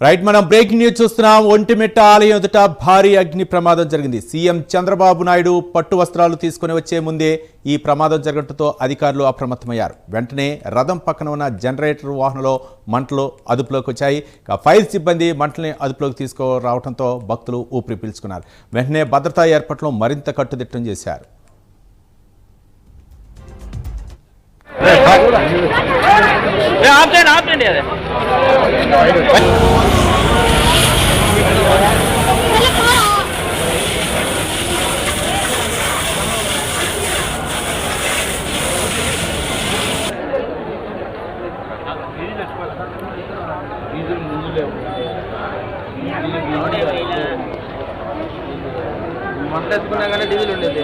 Right మనం breaking news చూస్తున్నాం. ఒంటిమిట్ట ఆలయం ఎదుట భారీ అగ్ని ప్రమాదం జరిగింది. సీఎం చంద్రబాబు నాయుడు పట్టు వస్త్రాలు తీసుకుని వచ్చే ముందే ఈ ప్రమాదం జరగడంతో అధికారులు అప్రమత్తమయ్యారు. వెంటనే రథం పక్కన ఉన్న జనరేటర్ వాహనంలో మంటలు అదుపులోకి వచ్చాయి. ఫైర్ సిబ్బంది మంటల్ని అదుపులోకి తీసుకురావడంతో భక్తులు ఊపిరి పీల్చుకున్నారు. వెంటనే భద్రతా ఏర్పాట్లు మరింత కట్టుదిట్టం చేశారు. మంటేసుకున్నా కానీ డీజిల్ ఉండేది.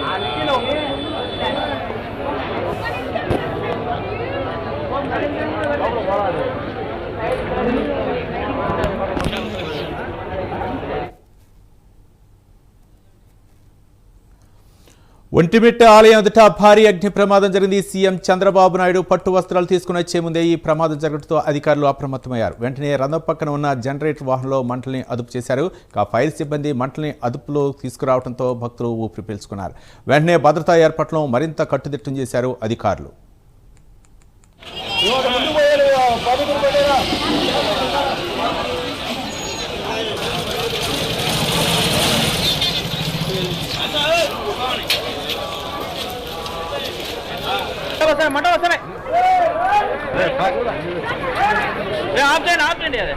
ఒంటిమిట్ట ఆలయం ఎదుట భారీ అగ్ని ప్రమాదం జరిగింది. సీఎం చంద్రబాబు నాయుడు పట్టు వస్త్రాలు తీసుకుని వచ్చే ముందే ఈ ప్రమాదం జరగడంతో అధికారులు అప్రమత్తమయ్యారు. వెంటనే రథం పక్కన ఉన్న జనరేటర్ వాహనంలో మంటల్ని అదుపు చేశారు. ఫైర్ సిబ్బంది మంటల్ని అదుపులో తీసుకురావడంతో భక్తులు ఊపిరి పీల్చుకున్నారు. వెంటనే భద్రతా ఏర్పాట్లు మరింత కట్టుదిట్టం చేశారు అధికారులు. మంట వస్తున్నాయి. ఆపండి అదే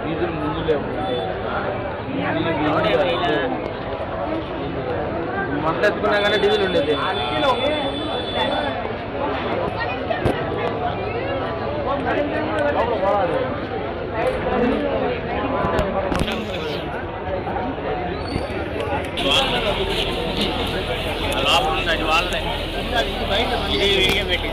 డీజిల్ ముందు లేవు. మంట ఎత్తుకున్నా కానీ డీజిల్ ఉండేది. వాళ్ళే పెట్టి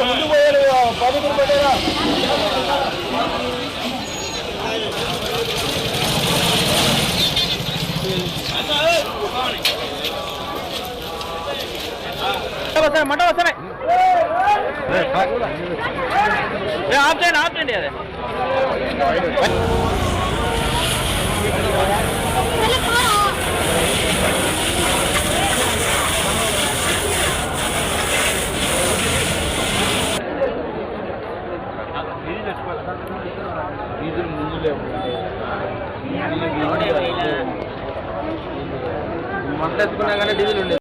ముందు పోయారు. పదుకులు పెట్టారా? మంట వస్తున్నాయి. ఆపండి అదే డీజిల్ ముందు లేవు. మంట ఎత్తుకున్నా కానీ డీజిల్ ఉండేది.